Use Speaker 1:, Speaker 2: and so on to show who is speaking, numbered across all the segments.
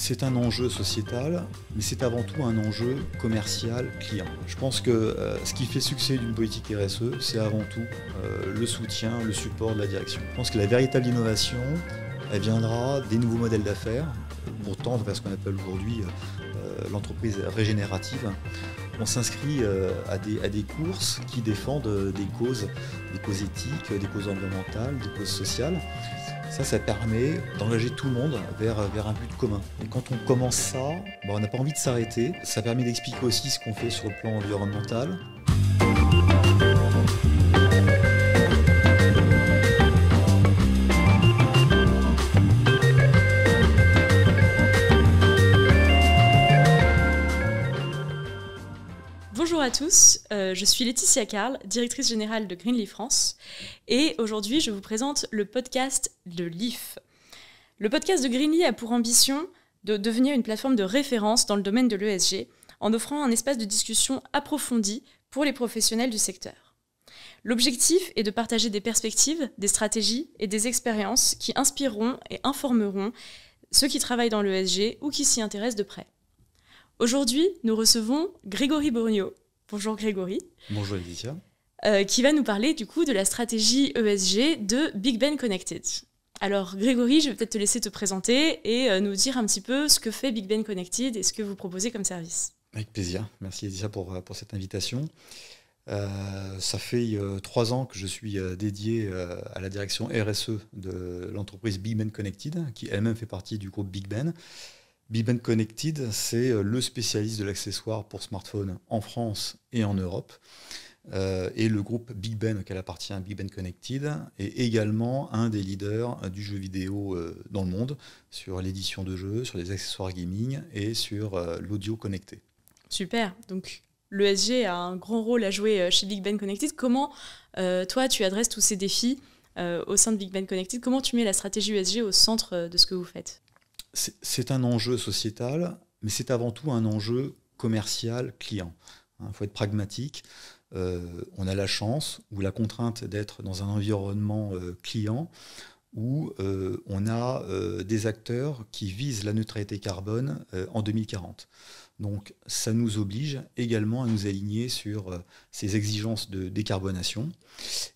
Speaker 1: C'est un enjeu sociétal, mais c'est avant tout un enjeu commercial client. Je pense que ce qui fait succès d'une politique RSE, c'est avant tout le soutien, le support de la direction. Je pense que la véritable innovation, elle viendra des nouveaux modèles d'affaires, pour tendre vers ce qu'on appelle aujourd'hui l'entreprise régénérative. On s'inscrit à des courses qui défendent des causes éthiques, des causes environnementales, des causes sociales. Ça permet d'engager tout le monde vers un but commun. Et quand on commence ça, on n'a pas envie de s'arrêter. Ça permet d'expliquer aussi ce qu'on fait sur le plan environnemental.
Speaker 2: Bonjour à tous, je suis Laetitia Carle, directrice générale de Greenly France, et aujourd'hui je vous présente le podcast de LIF. Le podcast de Greenly a pour ambition de devenir une plateforme de référence dans le domaine de l'ESG, en offrant un espace de discussion approfondi pour les professionnels du secteur. L'objectif est de partager des perspectives, des stratégies et des expériences qui inspireront et informeront ceux qui travaillent dans l'ESG ou qui s'y intéressent de près. Aujourd'hui, nous recevons Grégory Bourgnaud. Bonjour Grégory.
Speaker 1: Bonjour Laetitia.
Speaker 2: Qui va nous parler du coup de la stratégie ESG de Big Ben Connected. Alors Grégory, je vais peut-être te laisser te présenter et nous dire un petit peu ce que fait Big Ben Connected et ce que vous proposez comme service.
Speaker 1: Avec plaisir. Merci Laetitia pour cette invitation. Ça fait 3 ans que je suis dédié à la direction RSE de l'entreprise Big Ben Connected, qui elle-même fait partie du groupe Big Ben. Big Ben Connected, c'est le spécialiste de l'accessoire pour smartphone en France et en Europe. Et le groupe Big Ben, auquel appartient Big Ben Connected, est également un des leaders du jeu vidéo dans le monde, sur l'édition de jeux, sur les accessoires gaming et sur l'audio connecté.
Speaker 2: Super, donc l'ESG a un grand rôle à jouer chez Big Ben Connected. Comment, toi, tu adresses tous ces défis au sein de Big Ben Connected? Comment tu mets la stratégie ESG au centre de ce que vous faites?
Speaker 1: C'est un enjeu sociétal, mais c'est avant tout un enjeu commercial client. Il faut être pragmatique. On a la chance ou la contrainte d'être dans un environnement client où on a des acteurs qui visent la neutralité carbone en 2040. Donc ça nous oblige également à nous aligner sur ces exigences de décarbonation.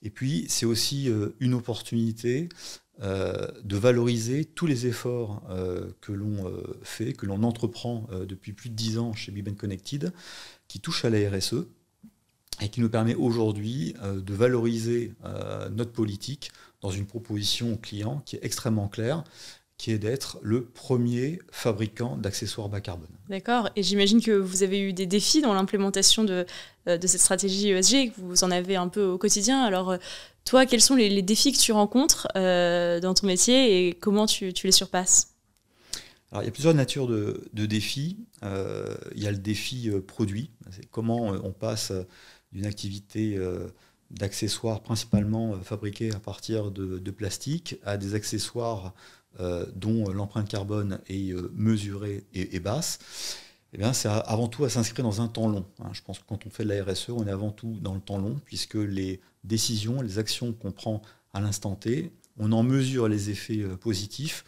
Speaker 1: Et puis c'est aussi une opportunité de valoriser tous les efforts que l'on fait, que l'on entreprend depuis plus de 10 ans chez Big Ben Connected, qui touchent à la RSE et qui nous permet aujourd'hui de valoriser notre politique dans une proposition au client qui est extrêmement claire, qui est d'être le premier fabricant d'accessoires bas carbone.
Speaker 2: D'accord, et j'imagine que vous avez eu des défis dans l'implémentation de cette stratégie ESG, que vous en avez un peu au quotidien. Alors toi, quels sont les défis que tu rencontres dans ton métier et comment tu les surpasses?
Speaker 1: Alors, il y a plusieurs natures de défis. Il y a le défi produit, c'est comment on passe d'une activité d'accessoires principalement fabriqués à partir de plastique à des accessoires dont l'empreinte carbone est mesurée et basse. Eh bien, c'est avant tout à s'inscrire dans un temps long. Je pense que quand on fait de la RSE, on est avant tout dans le temps long, puisque les décisions, les actions qu'on prend à l'instant T, on en mesure les effets positifs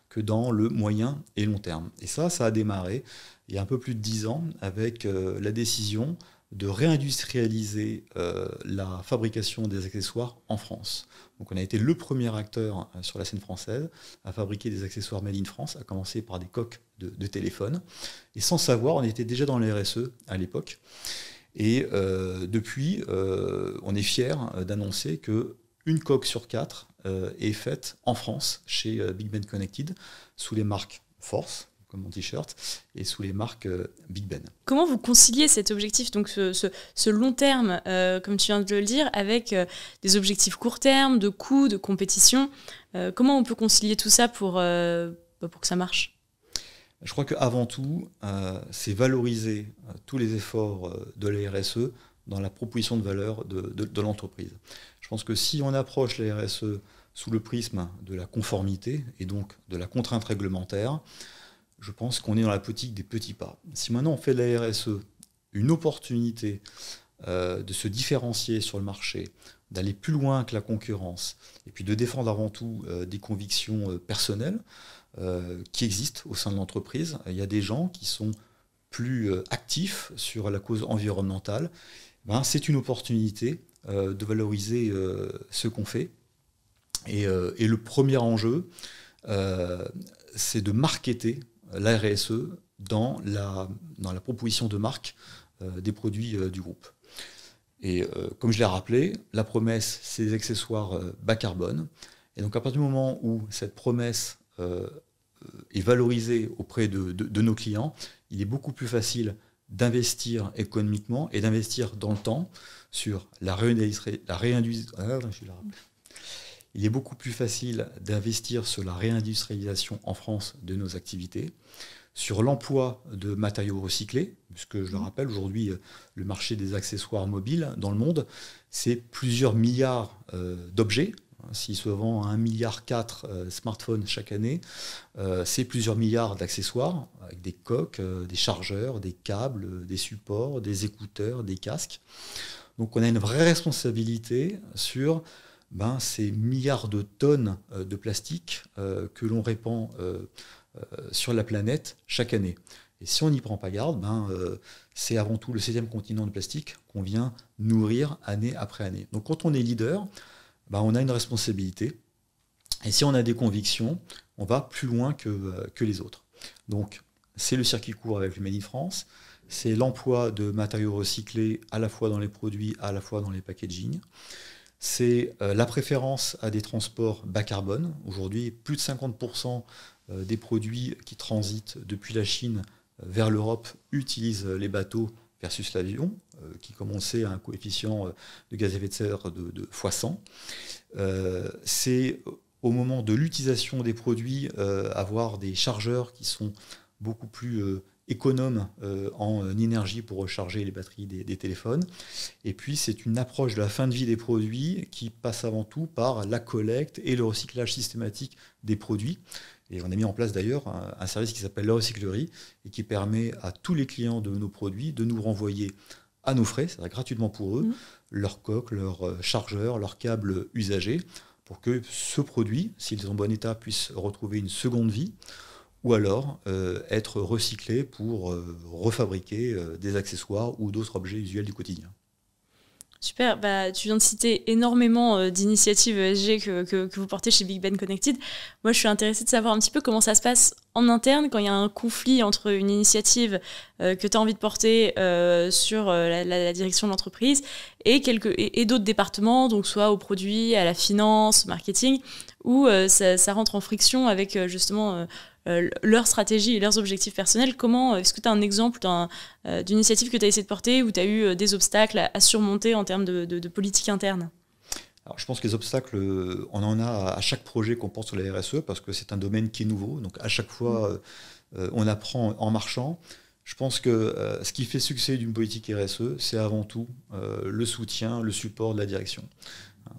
Speaker 1: que dans le moyen et long terme. Et ça a démarré il y a un peu plus de 10 ans avec la décision de réindustrialiser la fabrication des accessoires en France. Donc on a été le premier acteur sur la scène française à fabriquer des accessoires made in France, à commencer par des coques de téléphone. Et sans savoir, on était déjà dans la RSE à l'époque. Et depuis, on est fiers d'annoncer qu'une coque sur 4 est faite en France chez Big Ben Connected sous les marques Force, comme mon t-shirt, et sous les marques Big Ben.
Speaker 2: Comment vous conciliez cet objectif, donc ce long terme, comme tu viens de le dire, avec des objectifs court terme, de coûts, de compétition? Comment on peut concilier tout ça pour que ça marche?
Speaker 1: Je crois qu'avant tout, c'est valoriser tous les efforts de la RSE dans la proposition de valeur de l'entreprise. Je pense que si on approche la RSE sous le prisme de la conformité et donc de la contrainte réglementaire, je pense qu'on est dans la politique des petits pas. Si maintenant on fait de la RSE une opportunité de se différencier sur le marché, d'aller plus loin que la concurrence, et puis de défendre avant tout des convictions personnelles, qui existent au sein de l'entreprise. Il y a des gens qui sont plus actifs sur la cause environnementale. C'est une opportunité de valoriser ce qu'on fait. Et le premier enjeu, c'est de marketer la RSE dans la proposition de marque des produits du groupe. Et comme je l'ai rappelé, la promesse, c'est des accessoires bas carbone. Et donc à partir du moment où cette promesse est valorisée auprès de nos clients, il est beaucoup plus facile d'investir économiquement et d'investir dans le temps sur la réindustrialisation. Il est beaucoup plus facile d'investir sur la réindustrialisation en France de nos activités, sur l'emploi de matériaux recyclés, puisque je le rappelle, aujourd'hui, le marché des accessoires mobiles dans le monde, c'est plusieurs milliards d'objets. S'il se vend à 1,4 milliard smartphones chaque année, c'est plusieurs milliards d'accessoires, avec des coques, des chargeurs, des câbles, des supports, des écouteurs, des casques. Donc on a une vraie responsabilité sur ces milliards de tonnes de plastique que l'on répand sur la planète chaque année. Et si on n'y prend pas garde, c'est avant tout le 7e continent de plastique qu'on vient nourrir année après année. Donc quand on est leader, on a une responsabilité. Et si on a des convictions, on va plus loin que les autres. Donc c'est le circuit court avec le Made in France, c'est l'emploi de matériaux recyclés à la fois dans les produits, à la fois dans les packaging. C'est la préférence à des transports bas carbone. Aujourd'hui, plus de 50% des produits qui transitent depuis la Chine vers l'Europe utilisent les bateaux versus l'avion, qui, comme on le sait, a un coefficient de gaz à effet de serre de x100. C'est au moment de l'utilisation des produits, avoir des chargeurs qui sont beaucoup plus économes en énergie pour recharger les batteries des téléphones. Et puis, c'est une approche de la fin de vie des produits qui passe avant tout par la collecte et le recyclage systématique des produits. Et on a mis en place d'ailleurs un service qui s'appelle la recyclerie et qui permet à tous les clients de nos produits de nous renvoyer à nos frais, c'est-à-dire gratuitement pour eux, leurs coques, leurs chargeurs, leurs câbles usagés, pour que ce produit, s'il est en bon état, puisse retrouver une seconde vie, ou alors être recyclé pour refabriquer des accessoires ou d'autres objets usuels du quotidien.
Speaker 2: Super, tu viens de citer énormément d'initiatives ESG que vous portez chez Big Ben Connected. Moi, je suis intéressée de savoir un petit peu comment ça se passe en interne quand il y a un conflit entre une initiative que tu as envie de porter sur la direction de l'entreprise et d'autres départements, donc soit aux produits, à la finance, au marketing, où ça rentre en friction avec justement leur stratégie et leurs objectifs personnels. Est-ce que tu as un exemple d'initiative que tu as essayé de porter où tu as eu des obstacles à surmonter en termes de politique interne ?
Speaker 1: Alors, je pense que les obstacles, on en a à chaque projet qu'on porte sur la RSE parce que c'est un domaine qui est nouveau. Donc à chaque fois, on apprend en marchant. Je pense que ce qui fait succès d'une politique RSE, c'est avant tout le soutien, le support de la direction.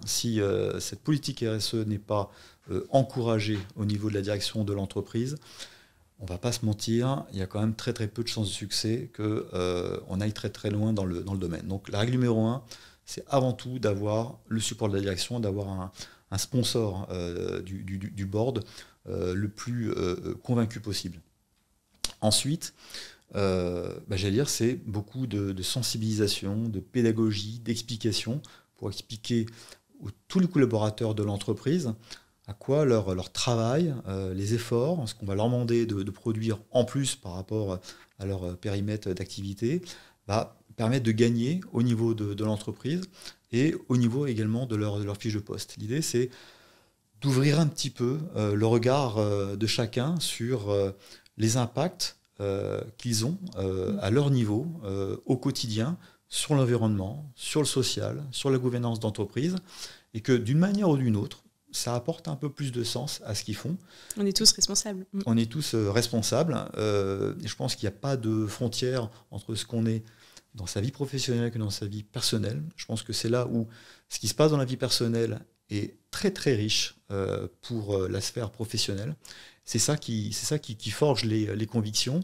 Speaker 1: Si cette politique RSE n'est pas encouragée au niveau de la direction de l'entreprise, on ne va pas se mentir, il y a quand même très très peu de chances de succès qu'on aille très très loin dans le domaine. Donc la règle numéro 1, c'est avant tout d'avoir le support de la direction, d'avoir un sponsor du board le plus convaincu possible. Ensuite, j'allais dire, c'est beaucoup de sensibilisation, de pédagogie, d'explication pour expliquer à tous les collaborateurs de l'entreprise à quoi leur travail, les efforts, ce qu'on va leur demander de produire en plus par rapport à leur périmètre d'activité, va permettre de gagner au niveau de l'entreprise et au niveau également de leur fiche de poste. L'idée, c'est d'ouvrir un petit peu le regard de chacun sur les impacts qu'ils ont à leur niveau, au quotidien, sur l'environnement, sur le social, sur la gouvernance d'entreprise, et que d'une manière ou d'une autre, ça apporte un peu plus de sens à ce qu'ils font.
Speaker 2: On est tous responsables.
Speaker 1: On est tous responsables. Et je pense qu'il n'y a pas de frontière entre ce qu'on est dans sa vie professionnelle que dans sa vie personnelle. Je pense que c'est là où ce qui se passe dans la vie personnelle est très très riche pour la sphère professionnelle. C'est ça qui forge les convictions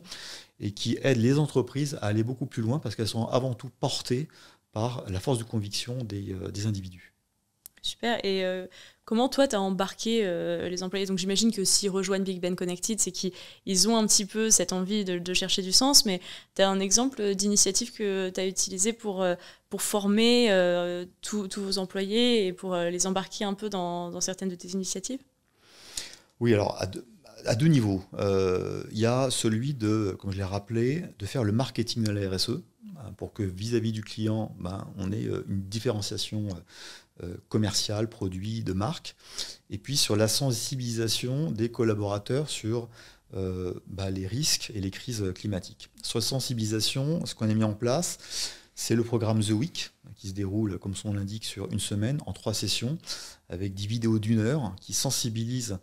Speaker 1: et qui aide les entreprises à aller beaucoup plus loin parce qu'elles sont avant tout portées par la force de conviction des individus.
Speaker 2: Super. Et comment toi, tu as embarqué les employés? Donc j'imagine que s'ils rejoignent Big Ben Connected, c'est qu'ils ont un petit peu cette envie de chercher du sens, mais tu as un exemple d'initiative que tu as utilisé pour former tous vos employés et pour les embarquer un peu dans certaines de tes initiatives?
Speaker 1: Oui, alors à deux niveaux. Il y a celui de, comme je l'ai rappelé, de faire le marketing de la RSE pour que vis-à-vis du client, on ait une différenciation commerciale, produit, de marque. Et puis sur la sensibilisation des collaborateurs sur les risques et les crises climatiques. Sur la sensibilisation, ce qu'on a mis en place, c'est le programme The Week, qui se déroule, comme son nom l'indique, sur une semaine, en 3 sessions, avec des vidéos d'1 heure qui sensibilisent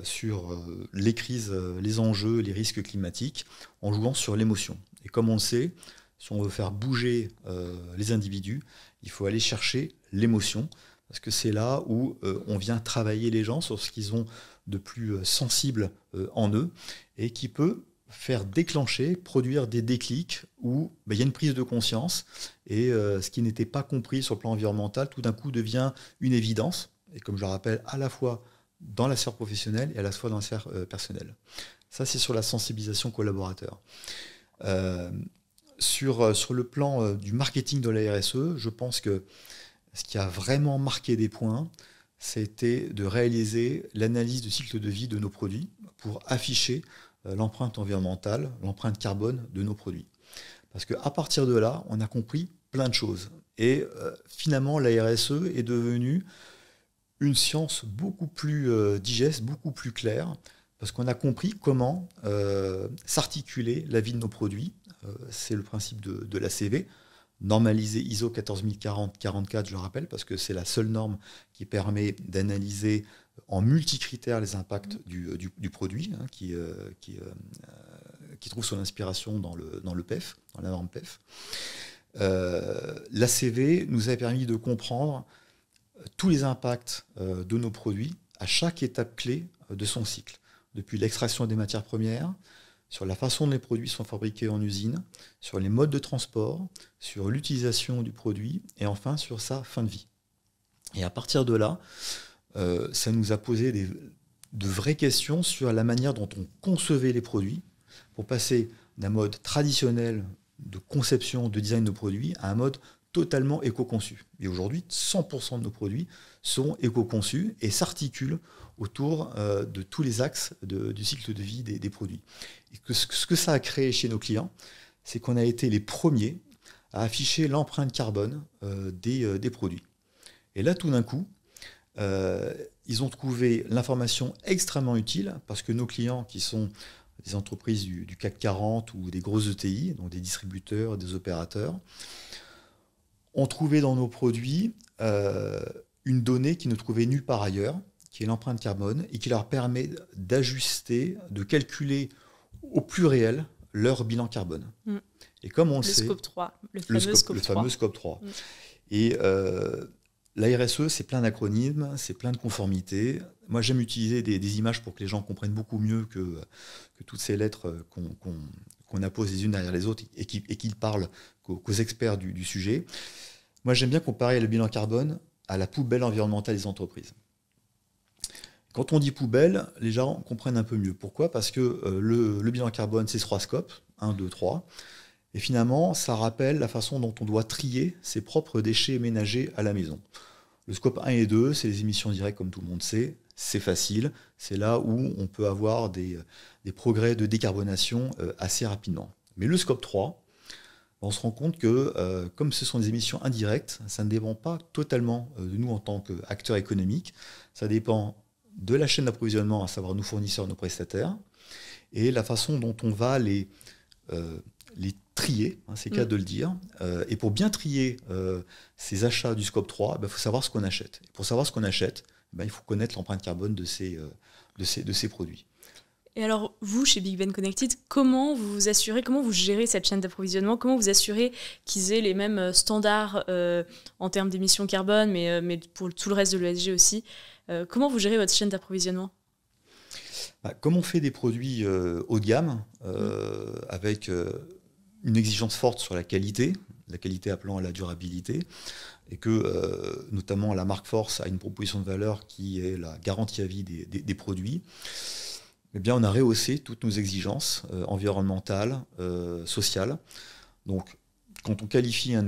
Speaker 1: sur les crises, les enjeux, les risques climatiques, en jouant sur l'émotion. Et comme on le sait, si on veut faire bouger les individus, il faut aller chercher l'émotion, parce que c'est là où on vient travailler les gens sur ce qu'ils ont de plus sensible en eux, et qui peut faire déclencher, produire des déclics où il y a une prise de conscience, et ce qui n'était pas compris sur le plan environnemental, tout d'un coup devient une évidence, et comme je le rappelle, à la fois dans la sphère professionnelle et à la fois dans la sphère personnelle. Ça, c'est sur la sensibilisation collaborateur. Sur le plan du marketing de la RSE, je pense que ce qui a vraiment marqué des points, c'était de réaliser l'analyse du cycle de vie de nos produits pour afficher l'empreinte environnementale, l'empreinte carbone de nos produits. Parce qu'à partir de là, on a compris plein de choses. Et finalement, la RSE est devenue une science beaucoup plus digeste, beaucoup plus claire, parce qu'on a compris comment s'articuler la vie de nos produits. C'est le principe de l'ACV, normalisé ISO 14040-44, je le rappelle, parce que c'est la seule norme qui permet d'analyser en multicritères les impacts du produit, qui trouve son inspiration dans le PEF, dans la norme PEF. L'ACV nous a permis de comprendre tous les impacts de nos produits à chaque étape clé de son cycle, depuis l'extraction des matières premières, sur la façon dont les produits sont fabriqués en usine, sur les modes de transport, sur l'utilisation du produit et enfin sur sa fin de vie. Et à partir de là, ça nous a posé de vraies questions sur la manière dont on concevait les produits pour passer d'un mode traditionnel de conception, de design de produits à un mode totalement éco-conçu. Et aujourd'hui, 100% de nos produits sont éco-conçus et s'articulent autour de tous les axes du cycle de vie des produits. Et ce que ça a créé chez nos clients, c'est qu'on a été les premiers à afficher l'empreinte carbone des produits. Et là, tout d'un coup, ils ont trouvé l'information extrêmement utile, parce que nos clients, qui sont des entreprises du CAC 40 ou des grosses ETI, donc des distributeurs, des opérateurs, ont trouvé dans nos produits une donnée qu'ils ne trouvaient nulle part ailleurs, qui est l'empreinte carbone, et qui leur permet d'ajuster, de calculer au plus réel leur bilan carbone. Et comme on le sait...
Speaker 2: Scope 3, le fameux
Speaker 1: Scope 3. Et la RSE, c'est plein d'acronymes, c'est plein de conformités. Moi, j'aime utiliser des images pour que les gens comprennent beaucoup mieux que toutes ces lettres qu'on appose les unes derrière les autres et qu'ils parlent qu'aux experts du sujet. Moi, j'aime bien comparer le bilan carbone à la poubelle environnementale des entreprises. Quand on dit poubelle, les gens comprennent un peu mieux. Pourquoi ? Parce que le bilan carbone, c'est 3 scopes, 1, 2, 3. Et finalement, ça rappelle la façon dont on doit trier ses propres déchets ménagers à la maison. Le scope 1 et 2, c'est les émissions directes, comme tout le monde sait. C'est facile. C'est là où on peut avoir des progrès de décarbonation assez rapidement. Mais le scope 3, on se rend compte que, comme ce sont des émissions indirectes, ça ne dépend pas totalement de nous en tant qu'acteurs économiques. Ça dépend de la chaîne d'approvisionnement, à savoir nos fournisseurs, nos prestataires, et la façon dont on va les trier, c'est le cas de le dire. Et pour bien trier ces achats du scope 3, il faut savoir ce qu'on achète. Et pour savoir ce qu'on achète, il faut connaître l'empreinte carbone de ces produits.
Speaker 2: Et alors, vous, chez Big Ben Connected, comment vous vous assurez, comment vous gérez cette chaîne d'approvisionnement? Comment vous assurez qu'ils aient les mêmes standards en termes d'émissions carbone, mais pour tout le reste de l'ESG aussi? Comment vous gérez votre chaîne d'approvisionnement?
Speaker 1: Comme on fait des produits haut de gamme, avec une exigence forte sur la qualité, la qualité appelant à la durabilité, et que notamment la marque Force a une proposition de valeur qui est la garantie à vie des produits, eh bien on a rehaussé toutes nos exigences environnementales, sociales. Donc quand on qualifie une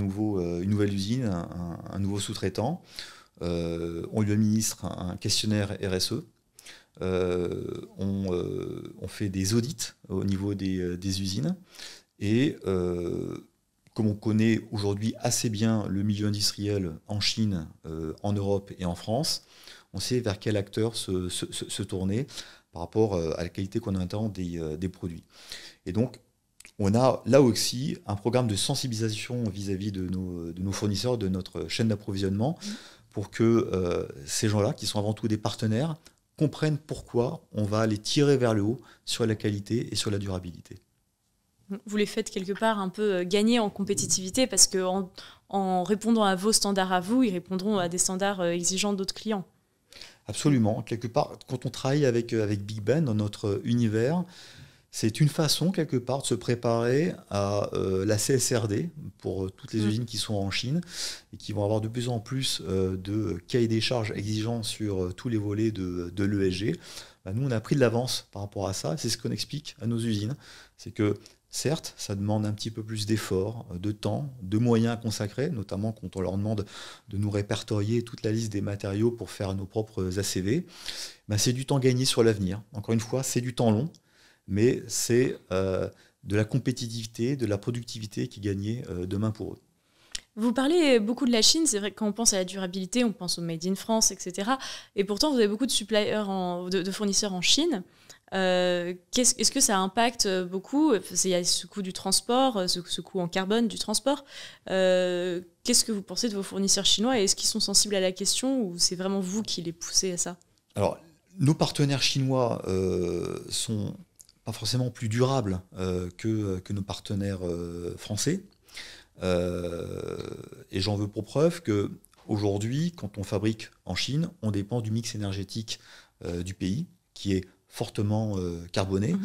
Speaker 1: nouvelle usine, un nouveau sous-traitant, on lui administre un questionnaire RSE. On fait des audits au niveau des usines et comme on connaît aujourd'hui assez bien le milieu industriel en Chine, en Europe et en France, on sait vers quel acteur se tourner par rapport à la qualité qu'on attend des produits. Et donc, on a là aussi un programme de sensibilisation vis-à-vis de nos fournisseurs, de notre chaîne d'approvisionnement, pour que ces gens-là, qui sont avant tout des partenaires, comprennent pourquoi on va les tirer vers le haut sur la qualité et sur la durabilité.
Speaker 2: Vous les faites quelque part un peu gagner en compétitivité parce qu'en répondant à vos standards à vous, ils répondront à des standards exigeants d'autres clients.
Speaker 1: Absolument. Quelque part, quand on travaille avec Big Ben dans notre univers, c'est une façon, quelque part, de se préparer à la CSRD pour toutes les usines qui sont en Chine et qui vont avoir de plus en plus de cahiers des charges exigeants sur tous les volets de l'ESG. Nous, on a pris de l'avance par rapport à ça. C'est ce qu'on explique à nos usines. C'est que, certes, ça demande un petit peu plus d'efforts, de temps, de moyens consacrés, notamment quand on leur demande de nous répertorier toute la liste des matériaux pour faire nos propres ACV. C'est du temps gagné sur l'avenir. Encore une fois, c'est du temps long. Mais c'est de la compétitivité, de la productivité qui est gagnée demain pour eux.
Speaker 2: Vous parlez beaucoup de la Chine, c'est vrai que quand on pense à la durabilité, on pense au Made in France, etc. Et pourtant, vous avez beaucoup de suppliers, de fournisseurs en Chine. Est-ce que ça impacte beaucoup? Il y a ce coût du transport, ce coût en carbone du transport. Qu'est-ce que vous pensez de vos fournisseurs chinois et est-ce qu'ils sont sensibles à la question ou c'est vraiment vous qui les poussez à ça?
Speaker 1: Alors, nos partenaires chinois sont pas forcément plus durable que nos partenaires français. Et j'en veux pour preuve qu'aujourd'hui, quand on fabrique en Chine, on dépend du mix énergétique du pays, qui est fortement carboné,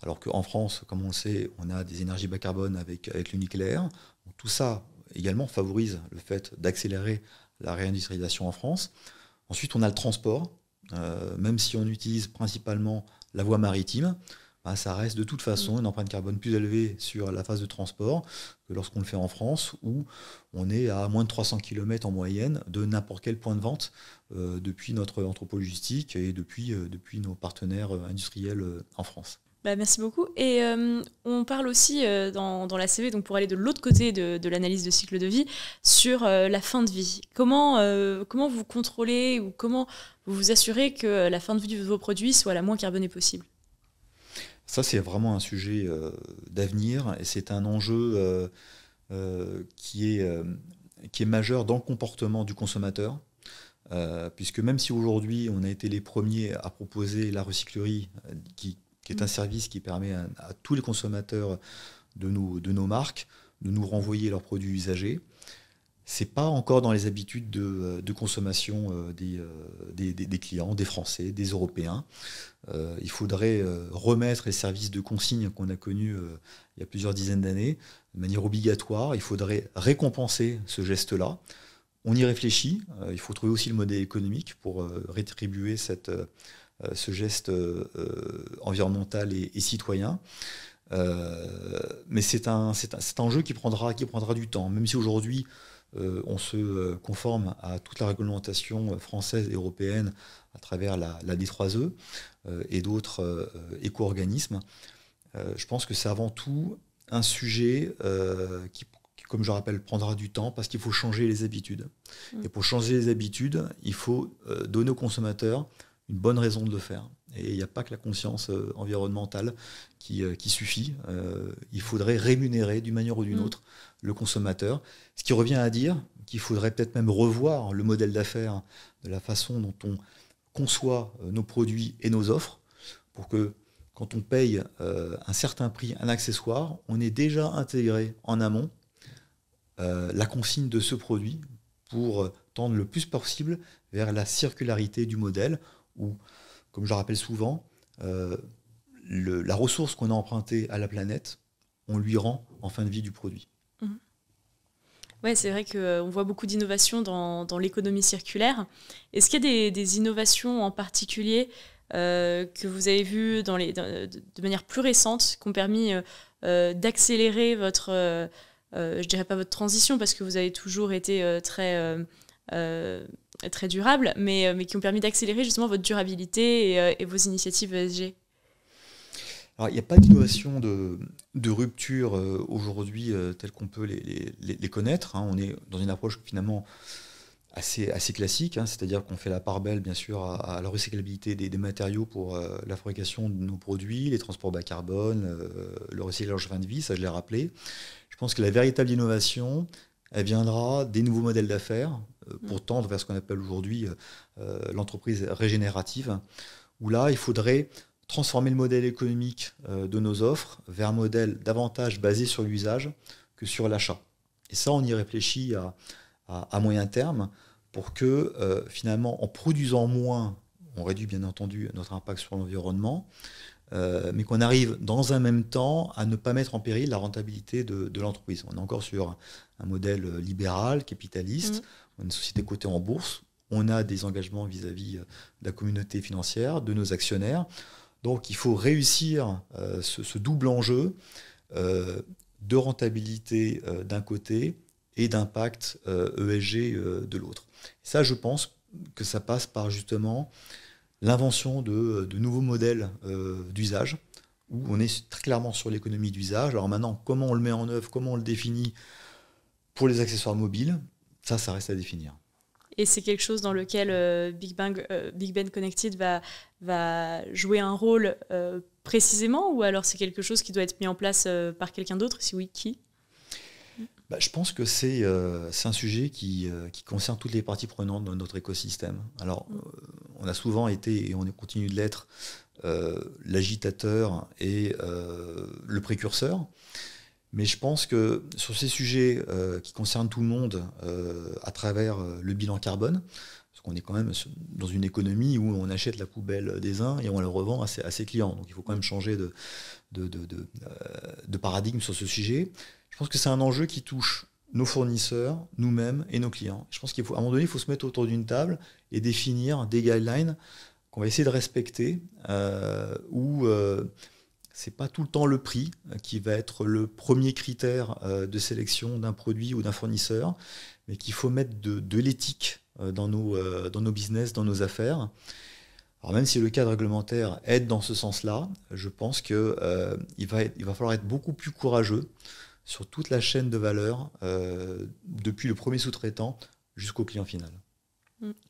Speaker 1: alors qu'en France, comme on le sait, on a des énergies bas carbone avec le nucléaire. Donc, tout ça également favorise le fait d'accélérer la réindustrialisation en France. Ensuite, on a le transport. Même si on utilise principalement la voie maritime, ça reste de toute façon une empreinte carbone plus élevée sur la phase de transport que lorsqu'on le fait en France, où on est à moins de 300 km en moyenne de n'importe quel point de vente depuis notre entrepôt logistique et depuis nos partenaires industriels en France.
Speaker 2: Merci beaucoup. Et on parle aussi dans la CV, donc pour aller de l'autre côté de l'analyse de cycle de vie, sur la fin de vie. Comment vous contrôlez ou comment vous vous assurez que la fin de vie de vos produits soit la moins carbonée possible?
Speaker 1: Ça, c'est vraiment un sujet d'avenir et c'est un enjeu qui est majeur dans le comportement du consommateur. Puisque même si aujourd'hui, on a été les premiers à proposer la recyclerie qui est un service qui permet à tous les consommateurs de nos marques de nous renvoyer leurs produits usagés. Ce n'est pas encore dans les habitudes de consommation des clients, des Français, des Européens. Il faudrait remettre les services de consigne qu'on a connus il y a plusieurs dizaines d'années de manière obligatoire. Il faudrait récompenser ce geste-là. On y réfléchit. Il faut trouver aussi le modèle économique pour rétribuer ce geste environnemental et citoyen. Mais c'est un jeu qui prendra du temps. Même si aujourd'hui, on se conforme à toute la réglementation française et européenne à travers la D3E et d'autres éco-organismes, je pense que c'est avant tout un sujet qui, comme je rappelle, prendra du temps parce qu'il faut changer les habitudes. Et pour changer les habitudes, il faut donner aux consommateurs une bonne raison de le faire. Et il n'y a pas que la conscience environnementale qui suffit. Il faudrait rémunérer d'une manière ou d'une autre le consommateur. Ce qui revient à dire qu'il faudrait peut-être même revoir le modèle d'affaires de la façon dont on conçoit nos produits et nos offres pour que quand on paye un certain prix, un accessoire, on ait déjà intégré en amont la consigne de ce produit pour tendre le plus possible vers la circularité du modèle où, comme je le rappelle souvent, la ressource qu'on a empruntée à la planète, on lui rend en fin de vie du produit.
Speaker 2: Ouais, c'est vrai qu'on voit beaucoup d'innovations dans l'économie circulaire. Est-ce qu'il y a des innovations en particulier que vous avez vues de manière plus récente qui ont permis d'accélérer votre, je dirais pas votre transition parce que vous avez toujours été très durable, mais qui ont permis d'accélérer justement votre durabilité et vos initiatives ESG?
Speaker 1: Alors, il n'y a pas d'innovation de rupture aujourd'hui telle qu'on peut les connaître. Hein. On est dans une approche finalement assez classique, hein, c'est-à-dire qu'on fait la part belle, bien sûr, à la recyclabilité des matériaux pour la fabrication de nos produits, les transports bas carbone, le recyclage fin de vie, ça je l'ai rappelé. Je pense que la véritable innovation, elle viendra des nouveaux modèles d'affaires pour tendre vers ce qu'on appelle aujourd'hui l'entreprise régénérative, où là, il faudrait transformer le modèle économique de nos offres vers un modèle davantage basé sur l'usage que sur l'achat. Et ça, on y réfléchit à moyen terme pour que finalement, en produisant moins, on réduit bien entendu notre impact sur l'environnement, mais qu'on arrive dans un même temps à ne pas mettre en péril la rentabilité de l'entreprise. On est encore sur un modèle libéral, capitaliste, on est une société cotée en bourse, on a des engagements vis-à-vis de la communauté financière, de nos actionnaires. Donc il faut réussir ce double enjeu de rentabilité d'un côté et d'impact ESG de l'autre. Ça, je pense que ça passe par justement l'invention de nouveaux modèles d'usage, où on est très clairement sur l'économie d'usage. Alors maintenant, comment on le met en œuvre, comment on le définit pour les accessoires mobiles, ça reste à définir.
Speaker 2: Et c'est quelque chose dans lequel Big Ben Connected va jouer un rôle précisément, ou alors c'est quelque chose qui doit être mis en place par quelqu'un d'autre? Si oui, qui?
Speaker 1: Je pense que c'est un sujet qui concerne toutes les parties prenantes de notre écosystème. Alors, on a souvent été, et on continue de l'être, l'agitateur et le précurseur. Mais je pense que sur ces sujets qui concernent tout le monde à travers le bilan carbone, parce qu'on est quand même dans une économie où on achète la poubelle des uns et on la revend à ses clients. Donc il faut quand même changer de paradigme sur ce sujet. Je pense que c'est un enjeu qui touche nos fournisseurs, nous-mêmes et nos clients. Je pense qu'à un moment donné, il faut se mettre autour d'une table et définir des guidelines qu'on va essayer de respecter, où c'est pas tout le temps le prix qui va être le premier critère de sélection d'un produit ou d'un fournisseur, mais qu'il faut mettre de l'éthique dans nos business, dans nos affaires. Alors même si le cadre réglementaire aide dans ce sens-là, je pense qu'il va falloir être beaucoup plus courageux sur toute la chaîne de valeur, depuis le premier sous-traitant jusqu'au client final.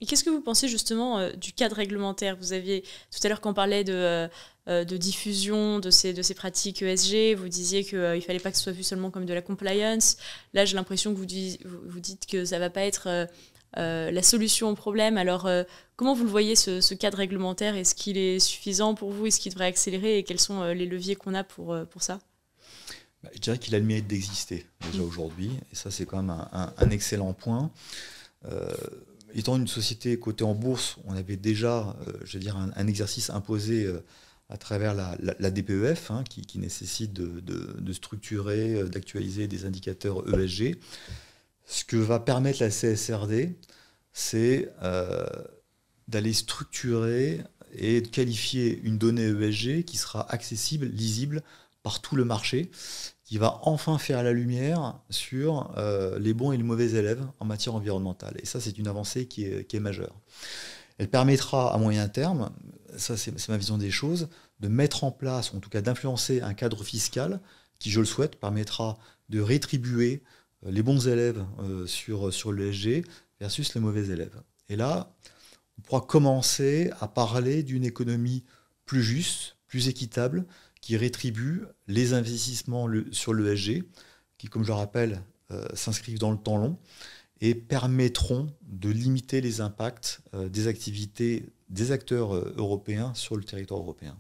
Speaker 2: Et qu'est-ce que vous pensez justement du cadre réglementaire? Vous aviez, tout à l'heure quand on parlait de diffusion de ces pratiques ESG, vous disiez qu'il ne fallait pas que ce soit vu seulement comme de la compliance. Là, j'ai l'impression que vous dites que ça ne va pas être la solution au problème. Alors, comment vous le voyez, ce cadre réglementaire? Est-ce qu'il est suffisant pour vous? Est-ce qu'il devrait accélérer? Et quels sont les leviers qu'on a pour ça?
Speaker 1: Je dirais qu'il a le mérite d'exister déjà aujourd'hui. Et ça, c'est quand même un excellent point. Étant une société cotée en bourse, on avait déjà un exercice imposé à travers la DPEF, hein, qui nécessite de structurer, d'actualiser des indicateurs ESG. Ce que va permettre la CSRD, c'est d'aller structurer et de qualifier une donnée ESG qui sera accessible, lisible par tout le marché, qui va enfin faire la lumière sur les bons et les mauvais élèves en matière environnementale. Et ça, c'est une avancée qui est majeure. Elle permettra à moyen terme, ça c'est ma vision des choses, de mettre en place, en tout cas d'influencer un cadre fiscal qui, je le souhaite, permettra de rétribuer les bons élèves sur l'ESG versus les mauvais élèves. Et là, on pourra commencer à parler d'une économie plus juste, plus équitable, qui rétribue les investissements sur l'ESG, qui, comme je le rappelle, s'inscrivent dans le temps long et permettront de limiter les impacts des activités des acteurs européens sur le territoire européen.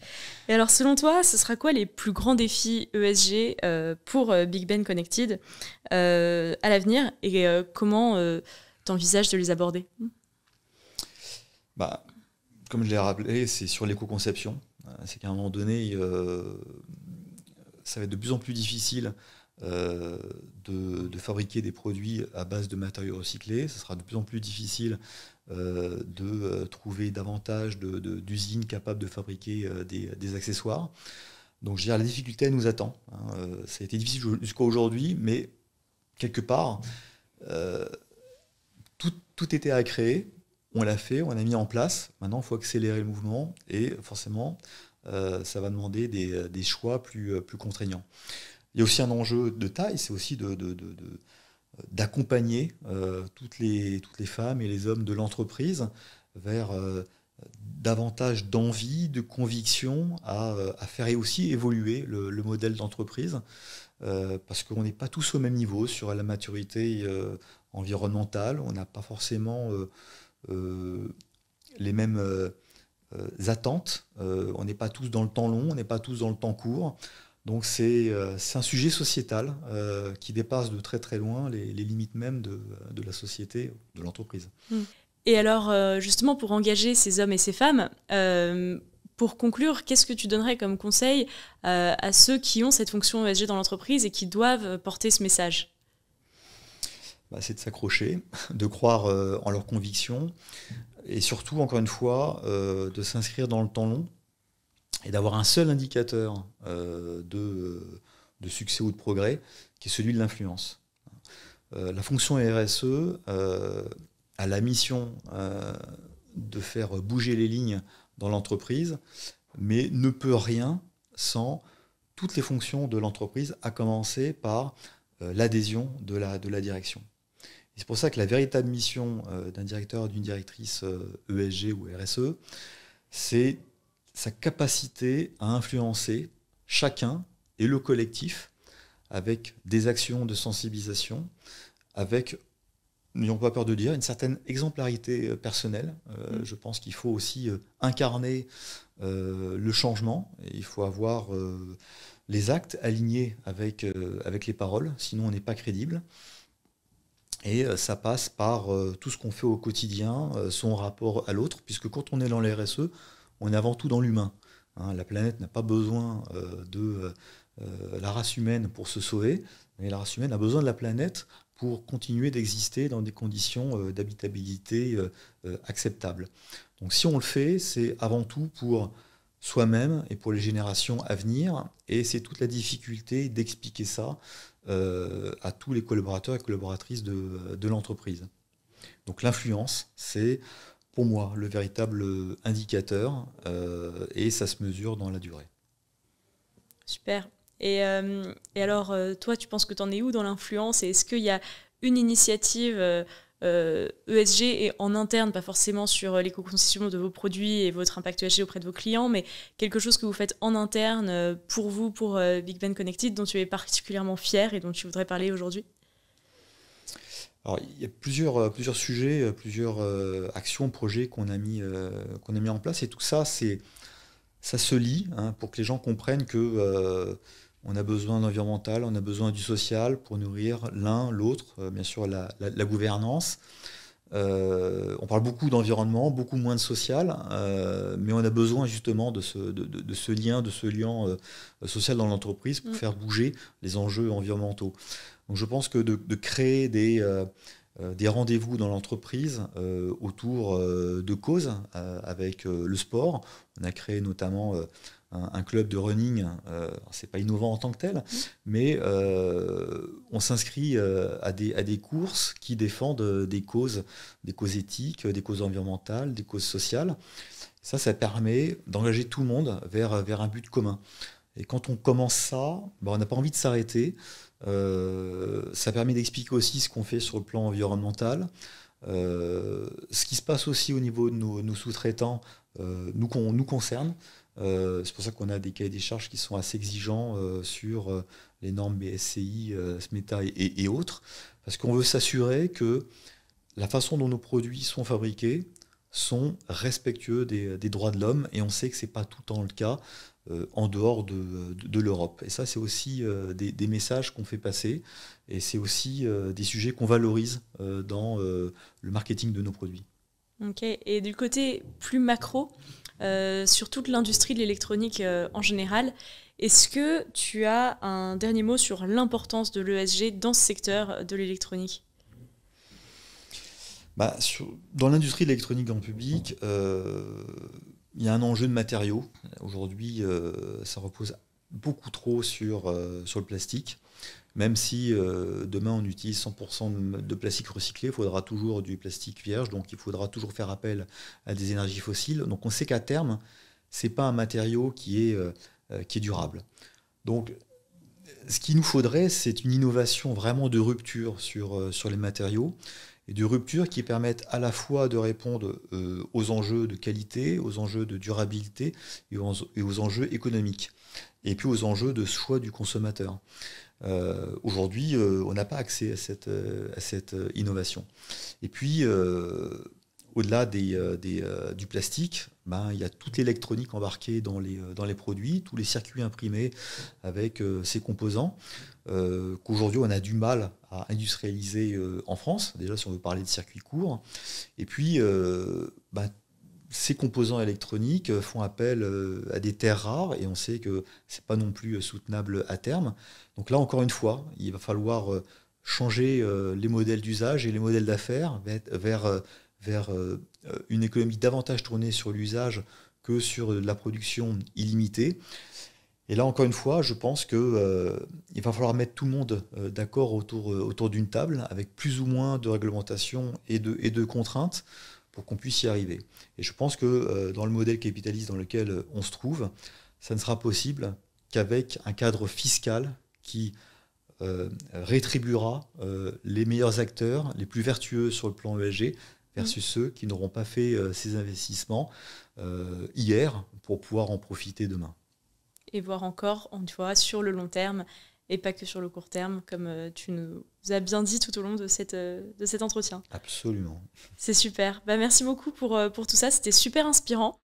Speaker 2: Et alors, selon toi, ce sera quoi les plus grands défis ESG pour Big Ben Connected à l'avenir, et comment tu envisages de les aborder?
Speaker 1: Comme je l'ai rappelé, c'est sur l'éco-conception. C'est qu'à un moment donné, ça va être de plus en plus difficile de fabriquer des produits à base de matériaux recyclés. Ce sera de plus en plus difficile de trouver davantage d'usines capables de fabriquer des accessoires. Donc je dirais, la difficulté nous attend. Ça a été difficile jusqu'à aujourd'hui, mais quelque part, tout était à créer. On l'a fait, on l'a mis en place. Maintenant, il faut accélérer le mouvement et forcément, ça va demander des choix plus contraignants. Il y a aussi un enjeu de taille, c'est aussi d'accompagner toutes les femmes et les hommes de l'entreprise vers davantage d'envie, de conviction à faire aussi évoluer le modèle d'entreprise, parce qu'on n'est pas tous au même niveau sur la maturité environnementale, on n'a pas forcément les mêmes attentes, on n'est pas tous dans le temps long, on n'est pas tous dans le temps court. Donc c'est un sujet sociétal qui dépasse de très très loin les limites même de la société, de l'entreprise.
Speaker 2: Et alors justement pour engager ces hommes et ces femmes, pour conclure, qu'est-ce que tu donnerais comme conseil à ceux qui ont cette fonction ESG dans l'entreprise et qui doivent porter ce message ?
Speaker 1: C'est de s'accrocher, de croire en leurs convictions et surtout, encore une fois, de s'inscrire dans le temps long et d'avoir un seul indicateur de succès ou de progrès, qui est celui de l'influence. La fonction RSE a la mission de faire bouger les lignes dans l'entreprise, mais ne peut rien sans toutes les fonctions de l'entreprise, à commencer par l'adhésion de la direction. Et c'est pour ça que la véritable mission d'un directeur ou d'une directrice ESG ou RSE, c'est sa capacité à influencer chacun et le collectif avec des actions de sensibilisation, avec, n'ayons pas peur de dire, une certaine exemplarité personnelle. Je pense qu'il faut aussi incarner le changement. Et il faut avoir les actes alignés avec les paroles, sinon on n'est pas crédible. Et ça passe par tout ce qu'on fait au quotidien, son rapport à l'autre, puisque quand on est dans les RSE, on est avant tout dans l'humain. La planète n'a pas besoin de la race humaine pour se sauver, mais la race humaine a besoin de la planète pour continuer d'exister dans des conditions d'habitabilité acceptables. Donc si on le fait, c'est avant tout pour soi-même et pour les générations à venir, et c'est toute la difficulté d'expliquer ça à tous les collaborateurs et collaboratrices de l'entreprise. Donc l'influence, c'est pour moi le véritable indicateur et ça se mesure dans la durée.
Speaker 2: Super. Et alors, toi, tu penses que tu en es où dans l'influence et est-ce qu'il y a une initiative ESG et en interne, pas forcément sur l'éco-conception de vos produits et votre impact ESG auprès de vos clients, mais quelque chose que vous faites en interne pour vous, pour Big Ben Connected, dont tu es particulièrement fier et dont tu voudrais parler aujourd'hui ?
Speaker 1: Alors, il y a plusieurs sujets, plusieurs actions, projets qu'on a mis en place, et tout ça, ça se lie pour que les gens comprennent que on a besoin d'environnemental, on a besoin du social pour nourrir l'un, l'autre, bien sûr la gouvernance. On parle beaucoup d'environnement, beaucoup moins de social, mais on a besoin justement de ce lien social dans l'entreprise pour faire bouger les enjeux environnementaux. Donc je pense que de créer des rendez-vous dans l'entreprise autour de causes avec le sport. On a créé notamment un club de running. C'est pas innovant en tant que tel, mais on s'inscrit à des courses qui défendent des causes éthiques, des causes environnementales, des causes sociales. Ça permet d'engager tout le monde vers un but commun. Et quand on commence ça, on n'a pas envie de s'arrêter. Ça permet d'expliquer aussi ce qu'on fait sur le plan environnemental, ce qui se passe aussi au niveau de nos sous-traitants nous concerne. C'est pour ça qu'on a des cahiers des charges qui sont assez exigeants sur les normes BSCI, SMETA et autres, parce qu'on veut s'assurer que la façon dont nos produits sont fabriqués sont respectueux des droits de l'homme, et on sait que ce n'est pas tout le temps le cas en dehors de l'Europe. Et ça, c'est aussi des messages qu'on fait passer, et c'est aussi des sujets qu'on valorise dans le marketing de nos produits.
Speaker 2: Ok, et du côté plus macro, sur toute l'industrie de l'électronique en général. Est-ce que tu as un dernier mot sur l'importance de l'ESG dans ce secteur de l'électronique ?
Speaker 1: Dans l'industrie de l'électronique grand public, il y a un enjeu de matériaux. Aujourd'hui, ça repose beaucoup trop sur le plastique. Même si demain on utilise 100% de plastique recyclé, il faudra toujours du plastique vierge, donc il faudra toujours faire appel à des énergies fossiles. Donc on sait qu'à terme, ce n'est pas un matériau qui est durable. Donc ce qu'il nous faudrait, c'est une innovation vraiment de rupture sur les matériaux, et de rupture qui permettent à la fois de répondre aux enjeux de qualité, aux enjeux de durabilité et aux enjeux économiques, et puis aux enjeux de choix du consommateur. Aujourd'hui, on n'a pas accès à cette innovation. Et puis, au-delà du plastique, il y a toute l'électronique embarquée dans les produits, tous les circuits imprimés avec ces composants qu'aujourd'hui on a du mal à industrialiser en France, déjà si on veut parler de circuits courts. Et puis, ces composants électroniques font appel à des terres rares, et on sait que ce n'est pas non plus soutenable à terme. Donc là, encore une fois, il va falloir changer les modèles d'usage et les modèles d'affaires vers une économie davantage tournée sur l'usage que sur la production illimitée. Et là, encore une fois, je pense qu'il va falloir mettre tout le monde d'accord autour d'une table, avec plus ou moins de réglementation et de contraintes, pour qu'on puisse y arriver. Et je pense que dans le modèle capitaliste dans lequel on se trouve, ça ne sera possible qu'avec un cadre fiscal qui rétribuera les meilleurs acteurs, les plus vertueux sur le plan ESG, versus ceux qui n'auront pas fait ces investissements hier pour pouvoir en profiter demain.
Speaker 2: Et voir encore, on voit, sur le long terme, et pas que sur le court terme, comme tu nous as bien dit tout au long de cet entretien.
Speaker 1: Absolument.
Speaker 2: C'est super. Merci beaucoup pour tout ça, c'était super inspirant.